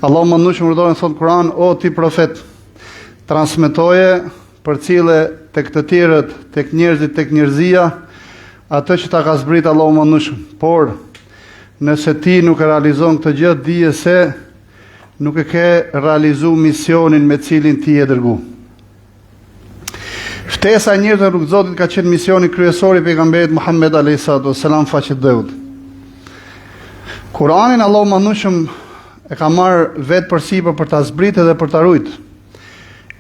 Allahu më nush më urdhëron thot Kur'an, o ti profet, transmetoje përcjelle tek të tjerët, tek njerëzit, tek njerëzia, atë që ta ka zbrit Allahu më nush. Por nëse ti nuk e realizon këtë gjë, dije se nuk e ke realizu misionin me cilin ti e dërgu. Ftesa e njerëzve rrugë Zotit ka qenë misioni kryesor i pejgamberit Muhammed a.s. faqet dheut. Kur'anin Allahu mëndueshëm e ka marrë vetë përsipër për ta zbritë dhe për ta ruajtur.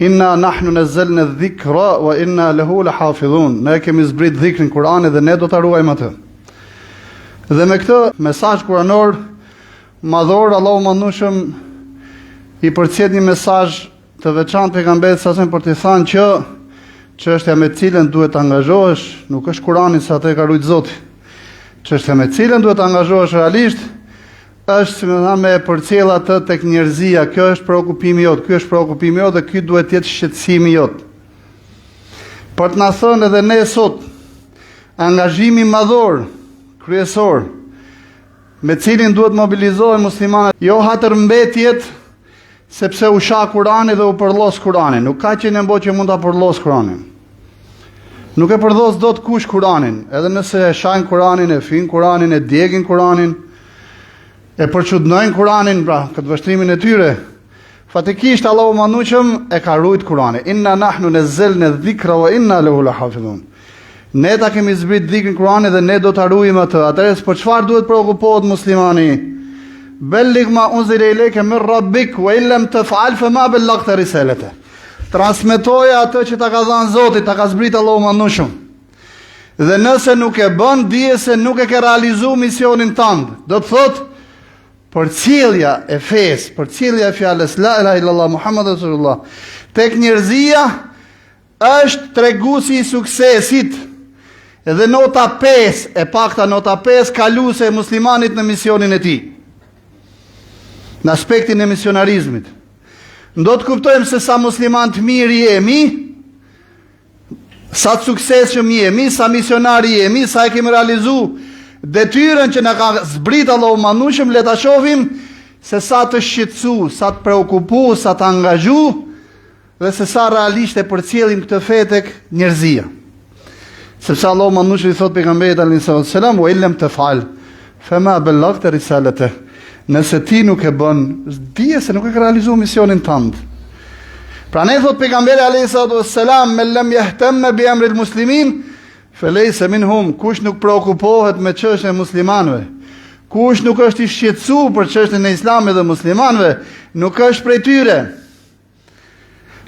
Inna nahnu nazzalna dhikra wa inna lahu lahafidhun. Ne kemi zbrit dhikrin Kur'anit dhe ne do ta ruajmë atë. Dhe me këtë mesazh kuranor madhor Allahu mëndueshëm i përcjell një mesazh të veçantë pejgamberit sa për të thënë që çështja me cilën duhet të angazhohesh nuk është Kurani se atë e ka ruajtur Zoti. Çështja me cilën duhet të angazhohesh realisht është si më thanë me përcjell atë tek njerëzia. Kjo është preokupimi jot, ky është preokupimi jot dhe ky duhet të jetë shqetësimi jot. Për të na thënë edhe ne sot angazhimi madhor, kryesor, me cilin duhet mobilizohen muslimanët, jo hatërmbetjet sepse u sha Kurani dhe u përllos Kurani. Nuk ka që në mbo që mund ta përllos Kuranin. Nuk e përdos dot kush Kuranin, edhe nëse e shajnë Kuranin, e fin Kuranin, e djegin Kuranin, e përçudnojnë Kuranin, pra, këtë vështrimin e tyre. Fatikisht Allahu mëndueshëm e ka ruajtur Kuranin. Inna nahnu nazzalna dhikra wa inna lahu lahafidhun. Ne ta kemi zbrit dhikrin Kur'anit dhe ne do ta ruajmë atë. Atëherë për çfarë duhet preokupohet muslimani? Belligh ma unzila ilayka min rabbik wa in lam taf'al fama ballaghta risalata. Transmetoje atë që ta ka dhënë Zoti, ta ka zbrit Allahu mëndueshëm. Dhe nëse nuk e bën, dije se nuk e ke realizuar misionin tënd. Do të thotë përcjellja e fesë, përcjellja e fjalës la ilaha illallah Muhammadur Rasulullah tek njerëzia është treguesi i suksesit. Edhe nota 5, e pakta nota 5 kaluese e muslimanit në misionin e tij. Në aspektin e misionarizmit. Do të kuptojmë se sa musliman të mirë jemi, sa të suksesshëm jemi, sa misionari jemi, sa e kemi realizuar detyrën që na ka zbrit Allahu mëndueshëm, le ta shohim se sa të shqetësu, sa të preokupu, sa të angazhu dhe se sa realisht e përcjellim këtë fe tek njerëzia. Sepse Allahu mëndueshëm i thot pejgamberit alayhi salam, "Wa illam taf'al fama ballaghta risalata." Nëse ti nuk e bën, dije se nuk e ke realizuar misionin tënd. Pra ne thot pejgamberi alayhi salam, "Men lam yahtam bi amri al-muslimin felejse minhum", kush nuk preokupohet me çështjen e muslimanëve, kush nuk është i shqetësuar për çështjen e Islamit dhe muslimanëve, nuk është prej tyre.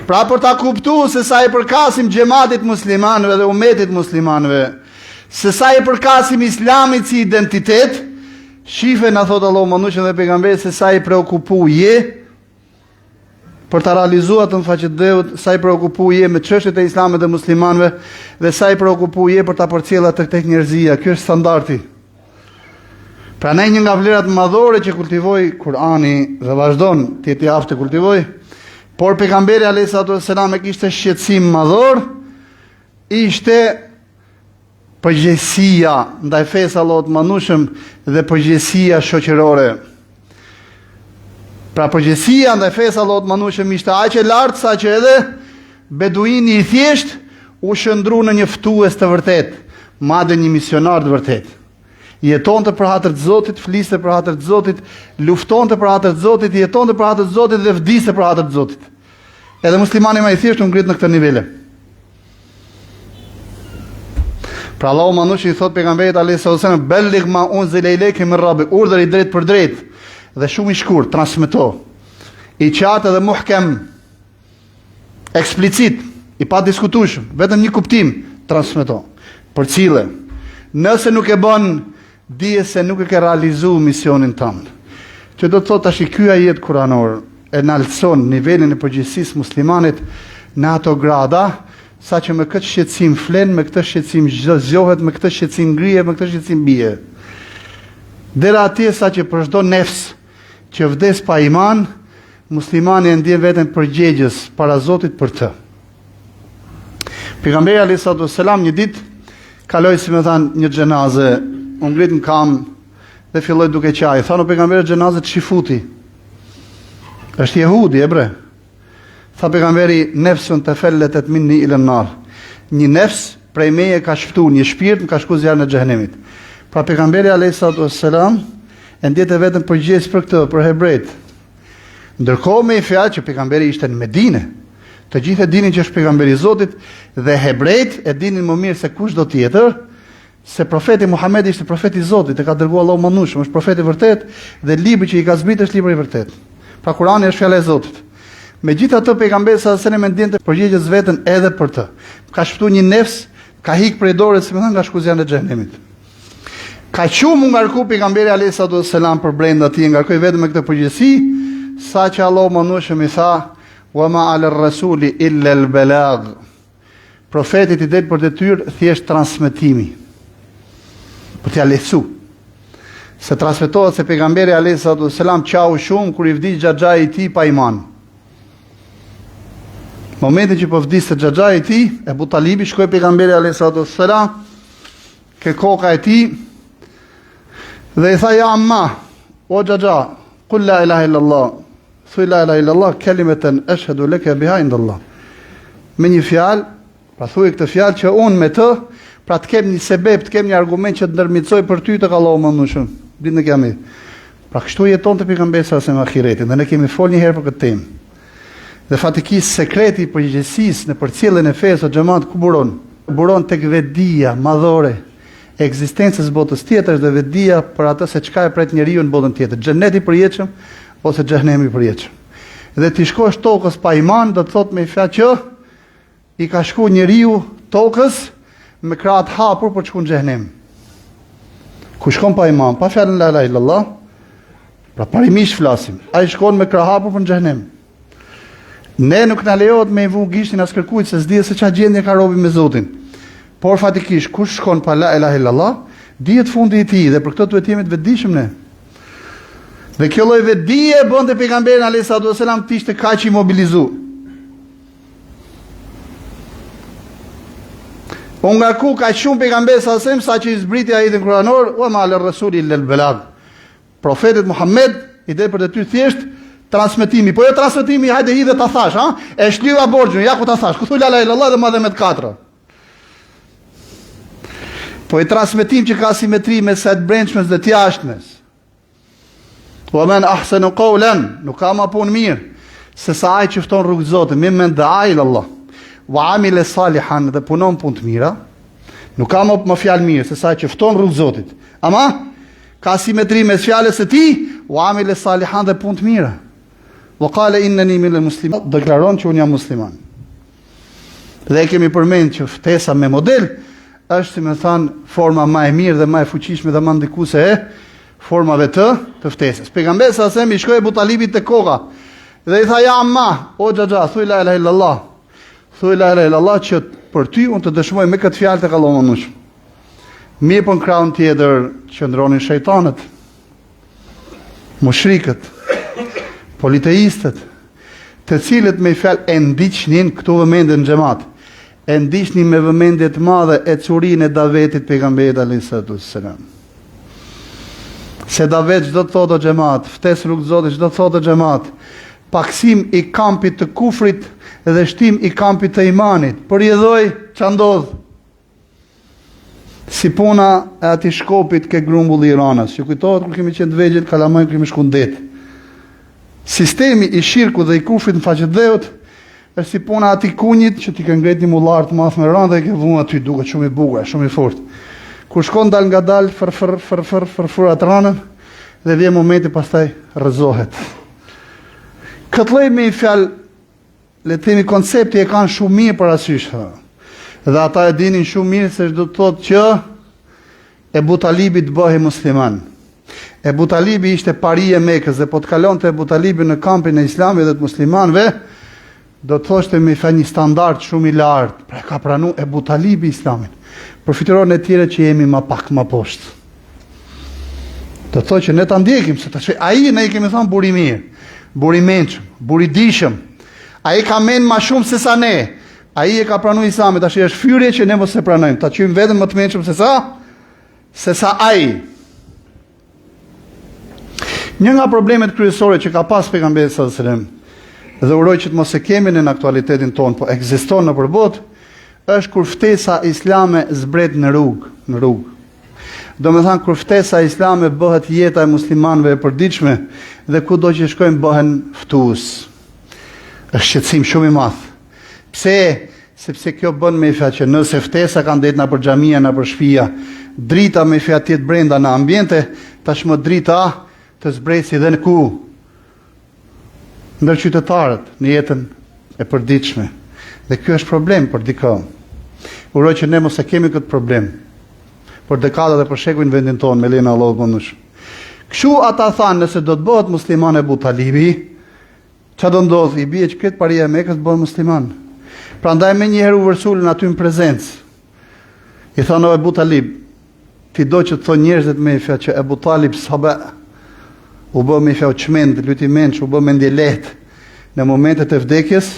Pra për ta kuptuar se sa i përkasim xhamatit muslimanëve dhe umetit muslimanëve, se sa i përkasim Islamit si identitet, shife na thot Allahu mëndueshëm dhe pejgamberi se sa i preokupu je për ta realizuar atë në faqet dheut, sa i preokupu je me çështjet e Islamit dhe muslimanëve dhe sa i preokupu je për ta përcjellur atë tek njerëzia. Ky është standardi. Prandaj një nga vlerat madhore që kultivoi Kurani dhe vazhdon të jetë i aftë të kultivoj, por pejgamberi alayhi salam e kishte shqetësim madhor, ishte përgjegjësia ndaj fesë Allahut mëndueshëm dhe përgjegjësia shoqërore. Pra përgjegjësia ndaj fesë Allahut mëndueshëm ishte aq e lartë sa që edhe beduini i thjesht u shndru në një ftues të vërtet, madje një misionar të vërtet. Jetonte për hatër të Zotit, fliste për hatër të Zotit, luftonte për hatër të Zotit, jetonte për hatër të Zotit dhe vdiste për hatër të Zotit. Edhe muslimani më i thjeshtë u ngrit në këtë nivele. Pra Allahu mëndueshëm i thot pejgamberit alayhi salam, "Belligh ma unzila ilayka min rabbik", urdhër i drejt për drejt dhe shumë i shkurt, transmeto. I qartë dhe muhkem, eksplicit, i pa diskutueshëm, vetëm një kuptim, transmeto. Përcjelle. Nëse nuk e bën, dije se nuk e ke realizuar misionin tënd. Që do të thotë tash ky ajet kuranor e nalson nivelin e përgjegjësisë muslimanit në ato grada, sa që me këtë shqetësim flen, me këtë shqetësim zgjohet, me këtë shqetësim ngrihet, me këtë shqetësim bie. Dera atje sa që për çdo nefs që vdes pa iman, muslimani e ndjen veten përgjegjës para Zotit për të. Pejgamberi alayhi salam një ditë kaloi si më thanë një xhenaze, u ngrit në kam dhe filloi duke qaj. Thanë pejgamberi xhenazet shifuti. Është jehudi, e bre. Tha pejgamberi, nefsun të felletet minni ilën nar. Një nefs prej meje ka shftu, një shpirt më ka shku zjarë në xhenemit. Pra pejgamberi a.s. e ndjetë vetëm përgjegjës për këtë, për hebrejt. Ndërkohë me i fjalë që pejgamberi ishte në Medinë, të gjithë e dinin që është pejgamberi i Zotit dhe hebrejt e dinin më mirë se kushdo tjetër se profeti Muhamedi ishte profeti i Zotit, e ka dërguar Allahu manushëm, është profeti i vërtet dhe libri që i ka zbritur është libri i vërtet. Pra Kurani është fjala e Zotit. Megjithatë pejgamberi sa se ne mendinte përgjegjës veten edhe për të. Ka shpëtuar një nefs, ka hik prej dorës, si më thënë, nga shkuzja në xhenemit. Ka shumë ngarku pejgamberi alayhis salam për brenda ti, ngarkoi vetëm me këtë përgjegjësi, saqë Allahu manushëm i tha: "Wa ma 'ala ar-rasuli illa al-balagh." Profetit i del për detyrë thjesht transmetimi. Për t'ia lehtësu. Se transmetohet se pejgamberi alayhis salam qau shumë kur i vdiq xhaxhai i tij pa iman. Momentin që po vdiste xhaxhai i tij, Ebu Talibi shkoi pejgamberi alayhis salam ke koka e tij dhe i tha: "Ja amma, o xhaxha, qul la ilaha illa Allah." Thuaj la ilaha illa Allah kalimatan ashhadu laka biha inda Allah. Me një fjalë, pra thuaj këtë fjalë që unë me të, pra të kem një sebeb, të kem një argument që të ndërmjetësoj për ty tek Allahu mëndueshëm, ditën e Kiametit. Pra kështu jetonte pejgamberi sa në ahiretin, dhe ne kemi folur një herë për këtë temë. Dhe fatikisht sekreti i përgjegjësisë në përcjelljen e fesë së xhamat ku buron? Buron tek vetdia madhore e ekzistencës botës tjetër dhe vetdia për atë se çka e pret njeriu në botën tjetër, xheneti i përjetshëm ose xhenemi i përjetshëm. Dhe ti shkosh tokës pa iman, do të thotë me fjalë që i ka shku njeriu tokës me krahët hapur për të shkuar në xhenem. Ku shkon pa iman, pa fjalën la ilaha illallah, pra parimisht flasim, ai shkon me krahë hapur për në xhenem. Ne nuk na lejohet me vu gishtin as kërkujt se s'dihet se çfarë gjendje ka robi me Zotin. Por fatikisht kush shkon pa la ilaha illallah, dihet fundi i tij dhe për këtë duhet jemi të vetëdijshëm ne. Dhe kjo lloj vetdije bënte pejgamberin alayhis salam të ishte kaq i mobilizuar. Unë nga ku ka shumë pejgamberi sa që i zbriti ajetin kuranor, wa ma ala rasuli illa al-balagh. Profetit Muhammed i dhe për detyrë thjesht transmetimi, po jo transmetimi, hajde hi dhe ta thash, ha? E shlyva borxhin, ja ku ta thash, ku thu la ilaha illallah dhe madhe me të katra. Po i transmetim që ka simetri me sa të brendshmes dhe të jashtmes. Wa man ahsanu qawlan, nuk ka më punë mirë se sa ai që fton rrugë Zotit, mimmen da'a ila Allah. Wa amila salihan, dhe punon punë të mira. Nuk ka më fjalë mirë se sa që fton rrugë Zotit. Ama ka simetri mes fjalës së tij, wa amila salihan dhe punë të mira. Wa qala innani minal muslimin, deklaron që unë jam musliman. Dhe kemi përmend që ftesa me model është, si më thënë, forma më e mirë dhe më e fuqishme dhe më ndikuese e formave të ftesës. Pejgamberi sa i shkoi Ebu Talibit te koka dhe i tha: "Ja amma, o xhaxha, thuaj la ilaha illallah." Thuaj la ilaha illallah që për ty unë të dëshmoj me këtë fjalë tek Allahu mëndueshëm. Mirë po në krahun tjetër qëndronin shejtanët, mushrikët, politeistët, të cilët me fjalë e ndiqnin këtu vëmendje në xhamat. E ndiqnin me vëmendje të madhe e curinë e davetit pejgamberit alayhis salam. Se davet çdo të thotë xhamat, ftesë rrugë Zotit çdo të thotë xhamat, paksim i kampit të kufrit dhe shtim i kampit të imanit. Përjedhoj ç'a ndodh. Si puna e atij shkopit ke grumbulli i Ranës. Ju kujtohet kur kemi qenë të vegjël, kalamaj kemi shku në det. Sistemi i shirku dhe i kufrit në faqet dheut është si puna e atij kunjit që ti ke ngret një mullar të madh me ranë dhe ke vënë aty, duket shumë i bukur, shumë i fortë. Kur shkon dal nga dal fër atë ranën dhe vjen momenti pastaj rrëzohet. Këtë lloj me fjalë, le të themi, koncepti e kanë shumë mirë parasysh. Dhe ata e dinin shumë mirë se do të thotë që Ebu Talibi të bëhej musliman. Ebu Talibi ishte pari e Mekës dhe po të kalonte Ebu Talibi në kampin e Islamit dhe të muslimanëve, do të thoshte me një standard shumë i lartë. Pra ka pranuar Ebu Talibi Islamin. Përfituron e tjere që jemi ma pak ma poshtë. Do të thotë që ne ta ndjekim se tash ai ne i kemi thënë buri mirë, buri mençëm, buri dishëm. Ai ka mend më shumë se sa ne. Ai e ka pranuar Islamin, tash është fyrje që ne mos e pranojmë. Ta qyjmë vetëm më të mençëm se sa ai. Një nga problemet kryesore që ka pas pejgamberi sallallahu alajhi wasallam, dhe uroj që të mos e kemi në aktualitetin tonë, po ekziston në përbot, është kur ftesa islame zbret në rrugë. Do me thanë, kur ftesa islame bëhet jeta e muslimanëve e përditshme, dhe kudo që shkojnë bëhen ftues. Është shqetësim shumë i madh. Pse? Sepse kjo bën me fjalë që nëse ftesa kanë ndet nëpër xhamia, nëpër shtëpia, drita me fjalë tjetër brenda në ambiente, tashmë drita të zbresi dhe në ku? Ndër qytetarët, në jetën e përditshme. Dhe kjo është problem për dikë. Uroj që ne mos e kemi këtë problem për dekadat dhe për shekujnë vendin tonë, me lejen e Allahut mëndush. Kështu ata thanë, nëse do të bëhet musliman Ebu Talibi, çfarë do ndodh? I bie që këtë paria e Mekës bëhet musliman. Prandaj me njëherë u vërsulën aty në prezencë. I thanë, o Ebu Talib, ti do që të thonë njerëzit me fjalë që Ebu Talib saba u bë me fjalë çmend, luti menç, u bë mendje lehtë në momentet e vdekjes.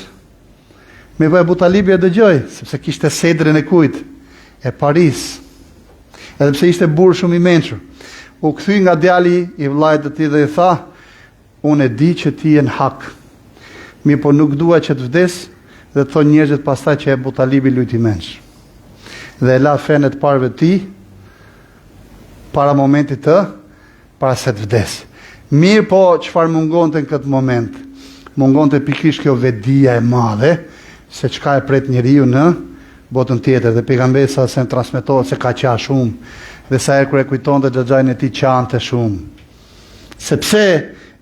Me vë Ebu Talibi e dëgjoi, sepse kishte sedrën e kujt? E Paris. Edhe pse ishte burr shumë i mençur. U kthy nga djali i vllajt të tij dhe i tha, unë e di që ti je në hak. Mi po nuk dua që të vdes dhe të thonë njerëzit pastaj që Ebu Talibi luti menç. Dhe e la fenë të parëve të tij para momentit para se të vdes. Mirë po, çfarë mungonte në këtë moment? Mungonte pikërisht kjo vetdia e madhe se çka e pret njeriu në botën tjetër, dhe pejgamberi sa se transmetohet se ka qa shumë, dhe sa herë kur e kujtonte xhaxhain e tij qante shumë. Sepse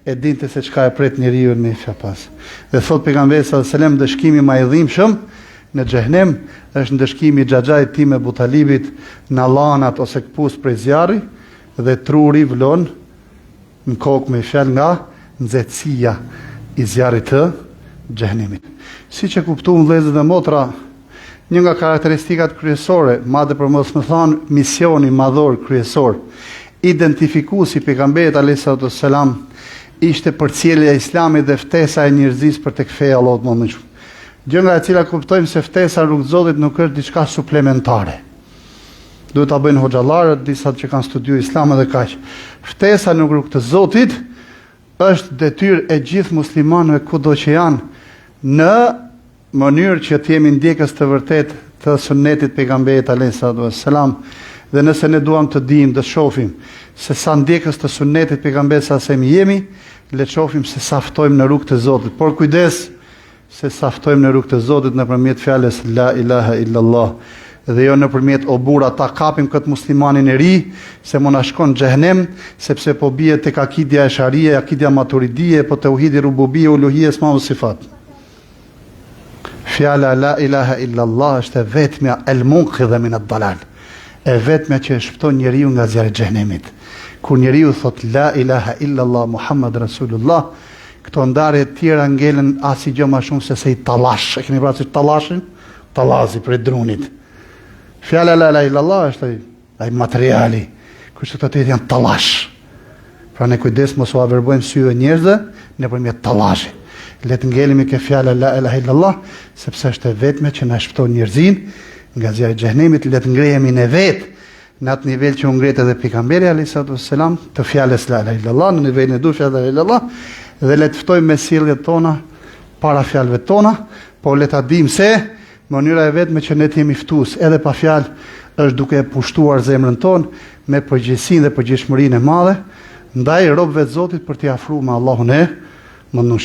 e dinte se çka e pret njeriu në pas. Dhe thot pejgamberi sa selam, dëshkimi më i dhimbshëm në xhehenem është ndëshkimi i xhaxhait tim Ebu Talibit në llanat ose kpus prej zjarri, dhe truri vlon në kokë me fjalë nga nxehtësia i zjarrit të xhehenemit. Siç e kuptuam vëllezër dhe motra, një nga karakteristikat kryesore, madje për mos më thënë misioni madhor kryesor, identifikuesi i pejgamberit alayhisalatu wassalam, ishte përcjellja e Islamit dhe ftesa e njerëzisë për tek feja e Allahut më shumë. Gjë nga e cila kuptojmë se ftesa rrugë Zotit nuk është diçka suplementare. Duhet ta bëjnë hoxhallarët, disa që kanë studiuar Islam edhe kaq. Ftesa në rrugë të Zotit është detyrë e gjithë muslimanëve kudo që janë, në mënyrë që të jemi ndjekës të vërtet të sunetit pejgamberit alayhisalatu wassalam, dhe nëse ne duam të dimë, të shohim se sa ndjekës të sunetit pejgamberit sa jemi, le të shohim se sa ftojmë në rrugë të Zotit. Por kujdes, se sa ftojmë në rrugë të Zotit nëpërmjet fjalës la ilaha illallah, dhe jo nëpërmjet obura ta kapim këtë muslimanin e ri, se mo na shkon në xhehenem, sepse po bie tek akidja e sharia, akidja maturidie, po tauhidi rububie, uluhie, esma u sifat. Fjala la ilaha illallah është e vetmja el munqidha min ad-dalal. E vetmja që e shpëton njeriu nga zjarri i xhehenemit. Kur njeriu thot la ilaha illallah Muhammad Rasulullah, këto ndarje të tjera ngelen asgjë më shumë se i tallash. E keni parasysh tallashin? Tallazi për drunit. Fjala la ilaha illallah është ai materiali. Kështu të tjerë janë tallash. Pra ne kujdes mos u averbojmë sy e njerëzve nëpërmjet tallashit. Le të ngelemi ke fjala la ilaha illallah, sepse është e vetme që na shpëton njerëzin nga zjarri i xhehenemit. Le të ngrihemi ne vetë në atë nivel që u ngret edhe pejgamberi alayhisalatu wassalam të fjalës la ilaha illallah, në nivelin e dy fjalë la ilaha illallah, dhe le të ftojmë me sjelljet tona para fjalëve tona, por le ta dimë se mënyra e vetme që ne të jemi ftues edhe pa fjalë është duke e pushtuar zemrën tonë me përgjegjësinë dhe përgjegjësinë e madhe ndaj robëve të Zotit për t'i afruar me Allahun e mëndueshëm.